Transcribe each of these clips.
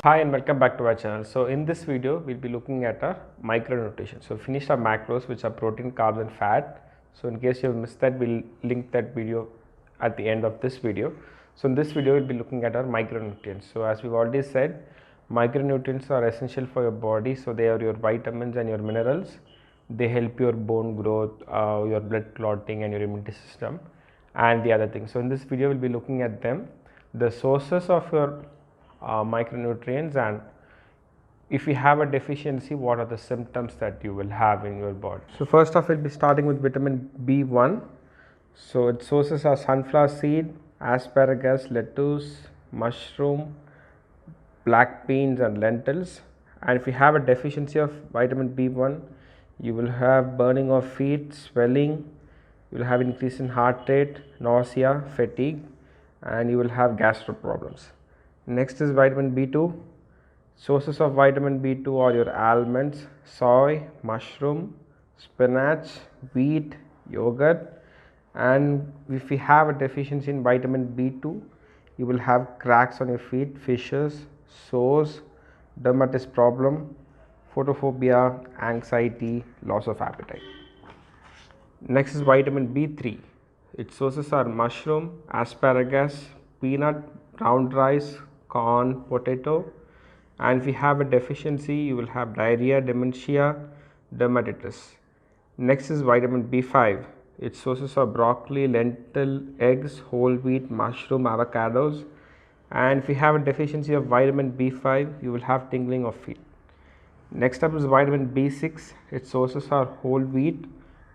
Hi and welcome back to our channel. So in this video we'll be looking at our micronutrition. So finished our macros, which are protein, carbs and fat. So in case you have missed that, we'll link that video at the end of this video. So in this video we'll be looking at our micronutrients. So as we've already said, micronutrients are essential for your body. So they are your vitamins and your minerals. They help your bone growth, your blood clotting and your immunity system and the other things. So in this video we'll be looking at them, the sources of your micronutrients, and if you have a deficiency, what are the symptoms that you will have in your body. So first off, we'll be starting with vitamin B1. So its sources are sunflower seed, asparagus, lettuce, mushroom, black beans and lentils. And if you have a deficiency of vitamin B1, you will have burning of feet, swelling, you will have increase in heart rate, nausea, fatigue, and you will have gastro problems. Next is vitamin B2. Sources of vitamin B2 are your almonds, soy, mushroom, spinach, wheat, yogurt. And if you have a deficiency in vitamin B2, you will have cracks on your feet, fissures, sores, dermatitis problem, photophobia, anxiety, loss of appetite. Next is vitamin B3. Its sources are mushroom, asparagus, peanut, brown rice, corn, potato. And if you have a deficiency, you will have diarrhea, dementia, dermatitis. Next is vitamin B5. Its sources are broccoli, lentil, eggs, whole wheat, mushroom, avocados. And if you have a deficiency of vitamin B5, you will have tingling of feet. Next up is vitamin B6. Its sources are whole wheat,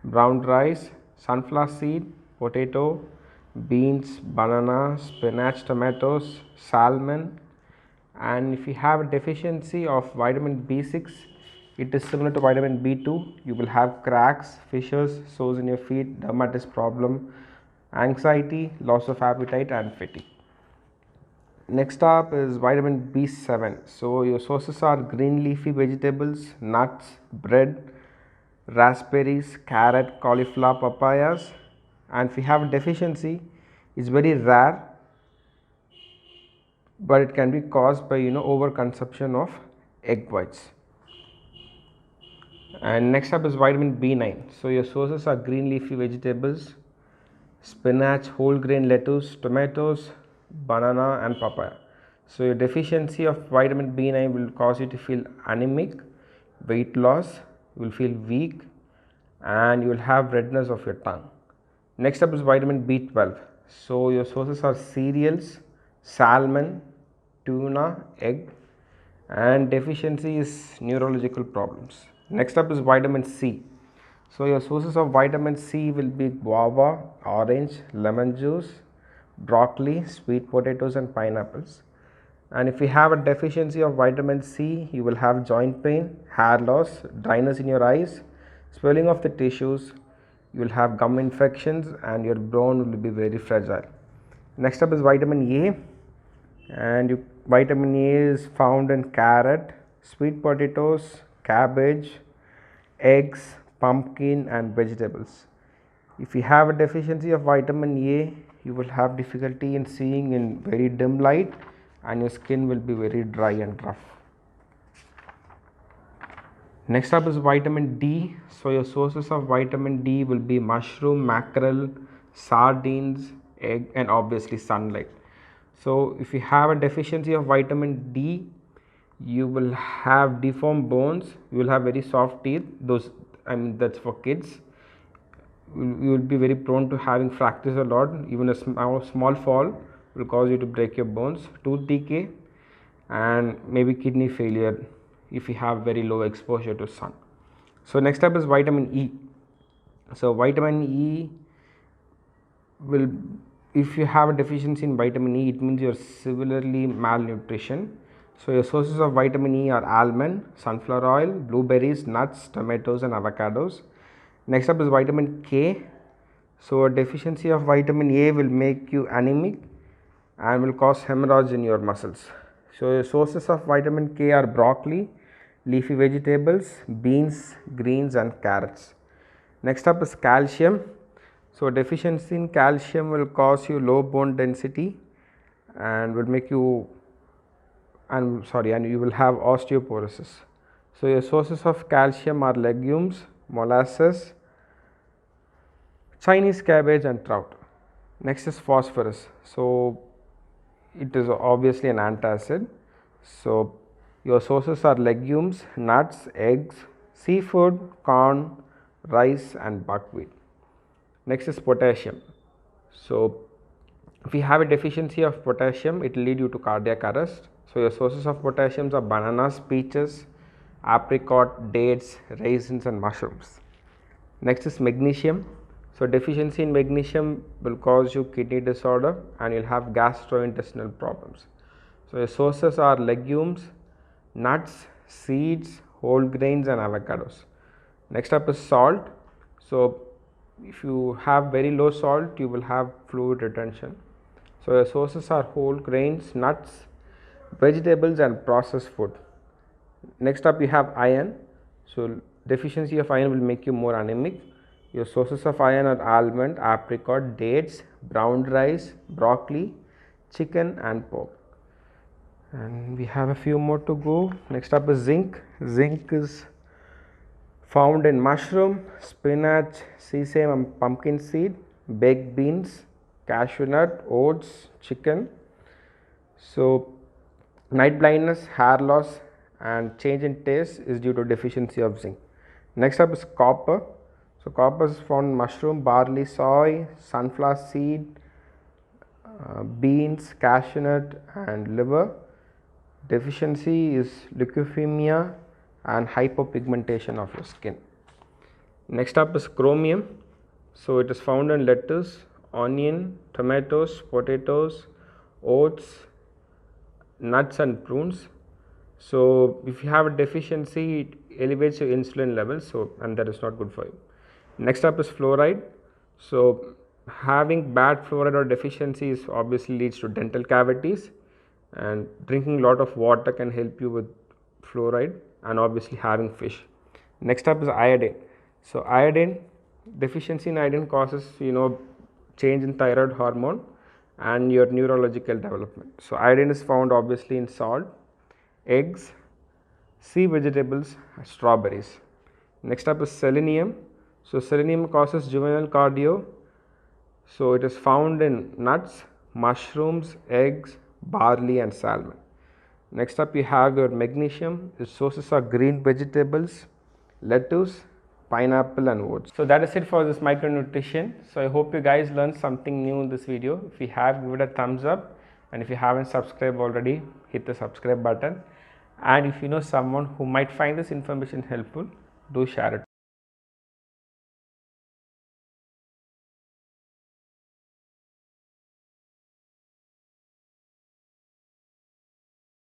brown rice, sunflower seed, potato, beans, banana, spinach, tomatoes, salmon. And if you have a deficiency of vitamin B6, it is similar to vitamin B2. You will have cracks, fissures, sores in your feet, dermatitis problem, anxiety, loss of appetite and fatigue. Next up is vitamin B7. So your sources are green leafy vegetables, nuts, bread, raspberries, carrot, cauliflower, papayas. And if you have a deficiency, it's very rare, but it can be caused by overconsumption of egg whites. And next up is vitamin B9. So your sources are green leafy vegetables, spinach, whole grain lettuce, tomatoes, banana and papaya. So your deficiency of vitamin B9 will cause you to feel anemic, weight loss, you will feel weak, and you will have redness of your tongue. Next up is vitamin B12. So your sources are cereals, salmon, tuna, egg, and deficiency is neurological problems. Next up is vitamin C. So your sources of vitamin C will be guava, orange, lemon juice, broccoli, sweet potatoes and pineapples. And if you have a deficiency of vitamin C, you will have joint pain, hair loss, dryness in your eyes, swelling of the tissues, you will have gum infections and your bone will be very fragile. Next up is vitamin A, and vitamin A is found in carrot, sweet potatoes, cabbage, eggs, pumpkin and vegetables. If you have a deficiency of vitamin A, you will have difficulty in seeing in very dim light and your skin will be very dry and rough. Next up is vitamin D. So your sources of vitamin D will be mushroom, mackerel, sardines, egg and obviously sunlight. So if you have a deficiency of vitamin D, you will have deformed bones, you will have very soft teeth, that's for kids. You will be very prone to having fractures a lot. Even a small fall will cause you to break your bones, tooth decay and maybe kidney failure if you have very low exposure to sun. So next up is vitamin E. So vitamin E will, if you have a deficiency in vitamin E, it means you are severely malnutrition. So your sources of vitamin E are almond, sunflower oil, blueberries, nuts, tomatoes and avocados. Next up is vitamin K. So a deficiency of vitamin A will make you anemic and will cause hemorrhage in your muscles. So your sources of vitamin K are broccoli, leafy vegetables, beans, greens and carrots. Next up is calcium. So deficiency in calcium will cause you low bone density and will make you and you will have osteoporosis. So your sources of calcium are legumes, molasses, Chinese cabbage and trout. Next is phosphorus. So it is obviously an antacid. So your sources are legumes, nuts, eggs, seafood, corn, rice and buckwheat. Next is potassium. So if you have a deficiency of potassium, it will lead you to cardiac arrest. So your sources of potassium are bananas, peaches, apricot, dates, raisins and mushrooms. Next is magnesium. So deficiency in magnesium will cause you kidney disorder and you'll have gastrointestinal problems. So your sources are legumes, nuts, seeds, whole grains and avocados. Next up is salt. So if you have very low salt, you will have fluid retention. So your sources are whole grains, nuts, vegetables and processed food. Next up you have iron. So deficiency of iron will make you more anemic. Your sources of iron are almond, apricot, dates, brown rice, broccoli, chicken and pork. And we have a few more to go. Next up is zinc. Zinc is found in mushroom, spinach, sesame and pumpkin seed, baked beans, cashew nut, oats, chicken. So night blindness, hair loss and change in taste is due to deficiency of zinc. Next up is copper. So copper is found in mushroom, barley, soy, sunflower seed, beans, cashew nut and liver. Deficiency is leukemia and hypopigmentation of your skin. Next up is chromium. So it is found in lettuce, onion, tomatoes, potatoes, oats, nuts and prunes. So if you have a deficiency, it elevates your insulin levels, and that is not good for you. Next up is fluoride. So having bad fluoride or deficiencies obviously leads to dental cavities, and drinking a lot of water can help you with fluoride, and obviously having fish. Next up is iodine. So iodine, deficiency in iodine causes change in thyroid hormone and your neurological development. So iodine is found obviously in salt, eggs, sea vegetables, strawberries. Next up is selenium. So selenium causes juvenile cardio. So it is found in nuts, mushrooms, eggs, barley and salmon. Next up you have your magnesium. Its sources are green vegetables, lettuce, pineapple and oats. So that is it for this micronutrition. So I hope you guys learned something new in this video. If you have, give it a thumbs up, and if you haven't subscribed already, hit the subscribe button. And if you know someone who might find this information helpful, do share it.